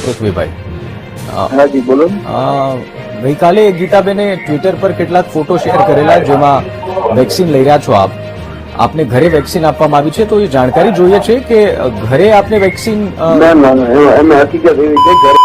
પૃથ્વીભાઈ, હાજી બોલો. ગઈકાલે ગીતાબેને ટ્વિટર પર કેટલાક ફોટો શેર કરેલા જેમાં વેક્સિન લઈ રહ્યા છો આપને ઘરે વેક્સિન આપવામાં આવી છે, તો એ જાણકારી જોઈએ છે કે ઘરે આપને વેક્સિન? ના ના ના, એમાં હકીકત એવી છે ઘરે.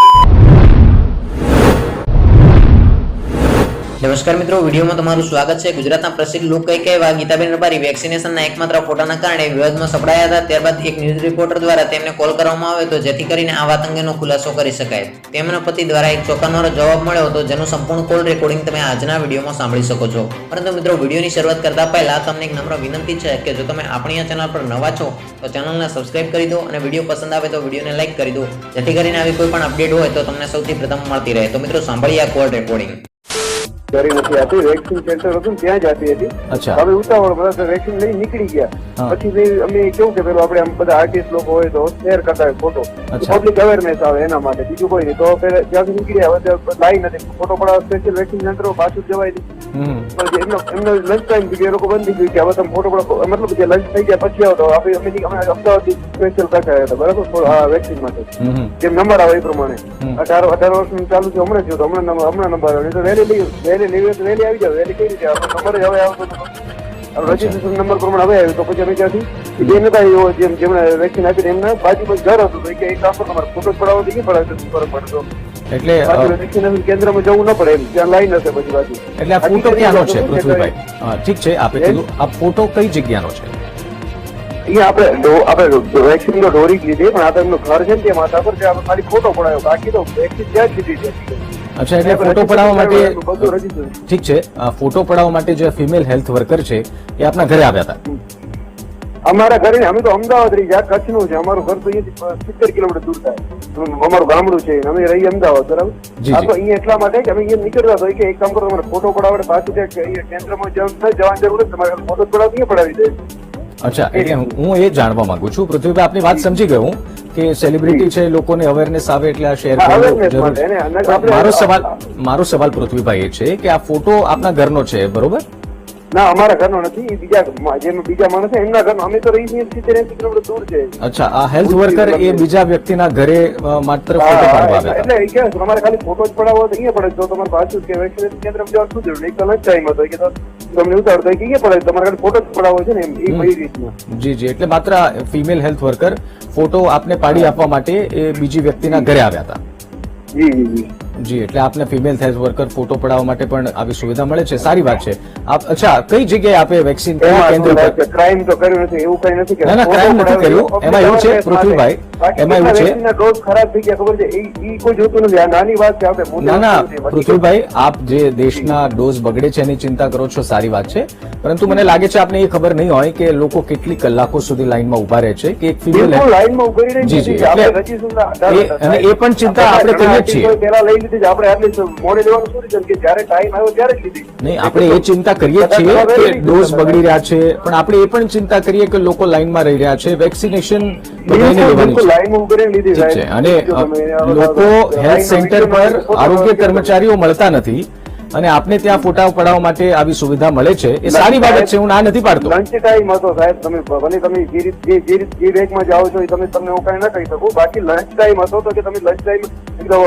નમસ્કાર મિત્રો, વિડીયોમાં તમારું સ્વાગત છે. ગુજરાતના પ્રસિદ્ધ લોકગાયિકા એવા ગીતાબેન રબારી વેક્સિનેશનના એકમાત્ર ફોટાના કારણે વિવાદમાં સપડાયા હતા. ત્યારબાદ એક ન્યૂઝ રિપોર્ટર દ્વારા તેમને કોલ કરવામાં આવ્યો હતો, જેથી કરીને આ વાત અંગેનો ખુલાસો કરી શકાય. તેમના પતિ દ્વારા એક ચોંકાવનારો જવાબ મળ્યો હતો, જેનું સંપૂર્ણ કોલ રેકોર્ડિંગ તમે આજના વિડીયોમાં સાંભળી શકો છો. પરંતુ મિત્રો, વિડીયોની શરૂઆત કરતા પહેલા તમને એક નમ્ર વિનંતી છે કે જો તમે આપણી આ ચેનલ પર નવા છો તો ચેનલને સબસ્ક્રાઇબ કરી દો અને વિડીયો પસંદ આવે તો વિડીયોને લાઇક કરી દો, જેથી કરીને આવી કોઈ પણ અપડેટ હોય તો તમને સૌથી પ્રથમ મળતી રહે. તો મિત્રો, સાંભળીએ આ કોલ રેકોર્ડિંગ. ઘરે નથી આપી, વેક્સિન સેન્ટર હતું ત્યાં જ આપી હતી. હવે ઉતાવળ બધા વેક્સિન લઈ નીકળી ગયા. પછી અમે કેવું કે પેલું આપણે આમ બધા આર્ટિસ્ટ લોકો હોય તો શેર કરતા હોય ફોટો, પબ્લિક અવેરનેસ આવે એના માટે, બીજું કોઈ નહીં. તો ત્યાંથી નીકળ્યા, હવે લાઈ નથી ફોટો પડાવવા સ્પેશિયલ વેક્સિન સેન્ટર પાછું જવાય નહીં. એમનો લંચ ટાઈમ થઈ ગયો, એ લોકો બંધ થઈ ગયું કે હવે તમે ફોટો પડાવો, મતલબ જે લંચ થઈ ગયા પછી આવો તો અમે અમદાવાદ સ્પેશિયલ કાઢ્યા હતા, બરાબર, આ વેક્સિન માટે જેમ નંબર આવે એ પ્રમાણે. 18 વર્ષનું ચાલુ છે, હમણાં જો હમણાં નંબર આવે તો વહેલી વેલી આવી જાવ. વેલી કઈ રીતે નંબર હવે આવતો રજીસ્ટ્રેશન નંબર પ્રમાણે હવે આવ્યું. તો પછી અમે ત્યાંથી જે નતા જેમણે વેક્સિન આપી એમના બાજુમાં ઘર હતું, તો એક કામ પર તમારે ફોટો પડાવવો નહીં પડાવે ફરક પડતો, એટલે વેક્સિનેશન કેન્દ્રમાં જવું ન પડે એમ, ત્યાં લાઈન હશે પછી બાજુ. એટલે આ ફોટો ક્યાંનો છે પૃથ્વીભાઈ? ઠીક છે, આપે કીધું આ ફોટો કઈ જગ્યાનો છે? અહીંયા આપણે વેક્સિન તો દોરી જ લીધી, પણ આ તો એમનું ઘર છે ને તે માથા પર આપણે ખાલી ફોટો પડાયો, બાકી તો વેક્સિન ત્યાં જ લીધી છે. અચ્છા, એટલે ફોટો પડાવવા માટે, ઠીક છે, ફોટો પડાવવા માટે જે ફિમેલ હેલ્થ વર્કર છે એ આપના ઘરે આવ્યા હતા? અમારા ઘરે, અમે તો અમદાવાદ રહી જાય, કચ્છ નું છે અમારું ઘર, તો અહીંયાથી 70 કિલોમીટર દૂર થાય, અમારું ગામડું છે, અમે રહીએ અમદાવાદ, બરાબર. આ તો અહીંયા એટલા માટે કે અમે અહીંયા નીકળતા તો કે એક કામ કરો, તમારે ફોટો પડાવડે પાછું અહીંયા કેન્દ્રમાં જવાની જરૂર નથી, તમારે ફોટો પડાવી પડાવી દે. અચ્છા, એટલે હું એ જાણવા માંગુ છું પૃથ્વીભાઈ, આપની વાત સમજી ગયો હું કે સેલિબ્રિટી છે, લોકોને અવેરનેસ આવે એટલે આ શેર કરવું. મારો સવાલ પૃથ્વીભાઈ એ છે કે આ ફોટો આપના ઘરનો છે, બરોબર? ના, અમારા ઘરનો નથી, બીજા માણસ એમના ઘરનો. અમે તો રહી 70-80 કિલોમીટર દૂર છે. અચ્છા, આ હેલ્થ વર્કર એ બીજા વ્યક્તિના ઘરે માત્ર ફોટો પાડવા આવ્યા એટલે કે તમારે ખાલી ફોટો જ પડાવવો તો અહીંયા પડે, તો તમારે પાછું કે વેક્સિનેશન કેન્દ્રમાં જવા શું જરૂર? એક તો લંચ ટાઈમ હતો કે તમને ઉતારતો કે પડે, તમારે ખાલી ફોટો જ પડાવવો છે ને એમ, એ કઈ રીતના? જી જી, એટલે માત્ર ફિમેલ હેલ્થ વર્કર ફોટો આપને પાડી આપવા માટે એ બીજી વ્યક્તિના ઘરે આવ્યા હતા? જી જી જી જી, એટલે આપને ફિમેલ હેલ્થ વર્કર ફોટો પડાવવા માટે પણ આવી સુવિધા મળે છે, સારી વાત છે. અચ્છા, કઈ જગ્યાએ આપે વેક્સિન કેન્દ્ર પર? ક્રાઇમ તો કર્યું નથી, એવું કઈ નથી કે ના, ક્રાઇમ નથી કર્યું. એમાં એવું છે પૃથ્વીભાઈ, એમાં એવું છે ડોઝ ખરાબ થઈ ગયા, ખબર છે, એ કોઈ જોતું નથી. આ નાની વાત છે. આપણે ના ના પૃથ્વીભાઈ, આપ જે દેશના ડોઝ બગડે છે એની ચિંતા કરો છો, સારી વાત છે, પરંતુ મને લાગે છે આપને એ ખબર નહીં હોય કે લોકો કેટલી કલાકો સુધી લાઈનમાં ઉભા રહે છે કે એક ફિમેલ લાઈનમાં ઉભી રહી. જી જી, અને એ પણ ચિંતા આપણે કરીએ છીએ. પેલા લઈ લીધી આપણે, આટલી મોડે લેવાનું શું રીઝન કે જ્યારે ટાઈમ આવ્યો ત્યારે જ લીધી? નહીં, આપણે એ ચિંતા કરીએ છીએ કે ડોઝ બગડી રહ્યા છે, પણ આપણે એ પણ ચિંતા કરીએ કે લોકો લાઈનમાં રહી રહ્યા છે. વેક્સિનેશન બધાને લેવાની છે અને લોકો હેલ્થ સેન્ટર પર આરોગ્ય કર્મચારીઓ મળતા નથી અને આપને ત્યાં ફોટા પડાવવા માટે આવી સુવિધા મળે છે, એ સારી બાબત છે, હું ના નથી પાડતો. લંચ ટાઈમ હતો સાહેબ, તમે ભલે તમે જે બેંકમાં જાઓ છો તમે એવું કઈ ના કહી શકો, બાકી લંચ ટાઈમ હતો તો કે તમે લંચ ટાઈમ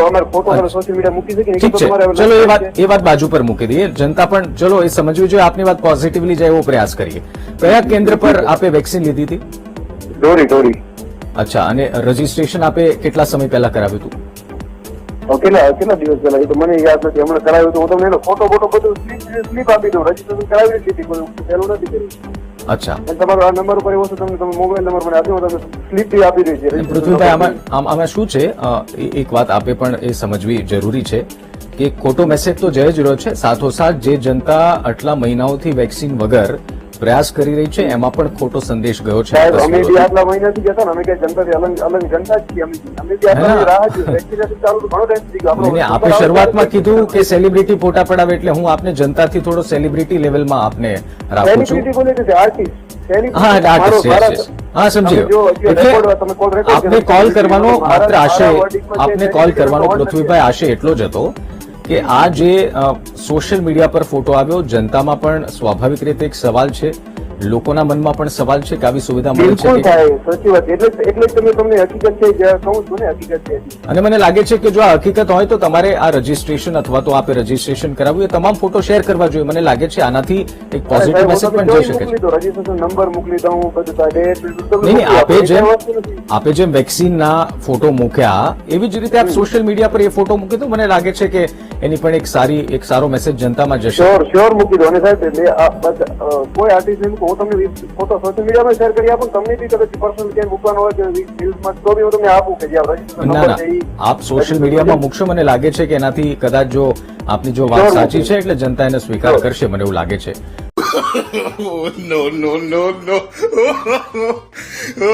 અમારે ફોટો સોશિયલ મીડિયા મૂકી શકીએ. ઠીક છે, ચલો એ વાત બાજુ પર મૂકી દઈએ. જનતા પણ ચલો એ સમજવી જોઈએ, આપની વાત પોઝિટિવલી જાય એવો પ્રયાસ કરીએ. કયા કેન્દ્ર પર આપે વેક્સિન લીધી હતી? ડોરી. અચ્છા, અને રજીસ્ટ્રેશન આપે કેટલા સમય પહેલા કરાવ્યું હતું? કેટલા દિવસ પહેલા? એ તો મને યાદ નથી, હમણાં કરાવ્યું તો હું તમને એનો ફોટો બધું સ્લીપ આપી દઉં. રજીસ્ટ્રેશન કરાવી લીધી, કોઈ પહેલું નથી કર્યું. અચ્છા, તમારો આ નંબર ઉપર એવો છે, તમે મોબાઈલ નંબર મને આપી, તમે સ્લીપ આપી દઈ છે. પૃથ્વીભાઈ, આમાં શું છે, એક વાત આપે પણ એ સમજવી જરૂરી છે કે ખોટો મેસેજ તો જય જ રહ્યો છે, સાથોસાથ જે જનતા આટલા મહિનાઓથી વેક્સિન વગર પ્રયાસ કરી રહી છે એમાં પણ ખોટો સંદેશ ગયો છે. અમે બી આટલા મહિનાથી જતા ને, અમે કઈ જનતાથી અલગ જનતા જ છીએ. અમે બી આટલા રાહ જોઈએ, વેક્સિનેશન ચાલુ તો ઘણો ટાઈમ થઈ ગયો. આપે શરૂઆતમાં કીધું કે સેલિબ્રિટી ફોટા પડાવે, એટલે હું આપને જનતાથી થોડો સેલિબ્રિટી લેવલમાં આપને રાખું છું. હા, સમજી ગયો. એટલે આપને કોલ કરવાનો માત્ર આશય, આપને કોલ કરવાનો પૃથ્વીભાઈ આશય એટલો જ હતો કે આ જે સોશિયલ મીડિયા પર ફોટો આવ્યો, જનતામાં પણ સ્વાભાવિક રીતે એક સવાલ છે લોકોના મનમાં પણ સવાલ છે કે આવી સુવિધા મળે છે બિલકુલ થાય, સાચી વાત. એટલે તમને હકીકત છે જે કહું છું ને, હકીકત છે. અને મને લાગે છે કે જો આ હકીકત હોય તો તમારે આ રજીસ્ટ્રેશન અથવા તો આપે રજીસ્ટ્રેશન કરાવવું એ તમામ ફોટો શેર કરવા જોઈએ. મને લાગે છે આનાથી એક પોઝિટિવ મેસેજ પણ જઈ શકે છે. રજીસ્ટ્રેશન નંબર મોકલી દઉં, બધું નહીં, આપે જેમ વેક્સિનના ફોટો મૂક્યા એવી જ રીતે આપ સોશિયલ મીડિયા પર એ ફોટો મૂકી દો. મને લાગે છે કે એની પણ એક સારો મેસેજ જનતામાં જશે. શ્યોર મૂકી દો. અને સાહેબ કોઈ આર્ટિસ્ટ હું તમને ફોટો સોશિયલ મીડિયામાં શેર કરી આપું, તમને બી કદાચ પર્સનલ ક્યાંય મૂકવાનો હોય કે રીલ્સમાં તો બી હું તમને આપું કે જ્યાં રજીસ્ટ્રેશન નંબર છે આપ સોશિયલ મીડિયામાં મૂકશો. મને લાગે છે કે એનાથી કદાચ જો આપની જો વાત સાચી છે એટલે જનતા એને સ્વીકાર કરશે, મને એવું લાગે છે. no.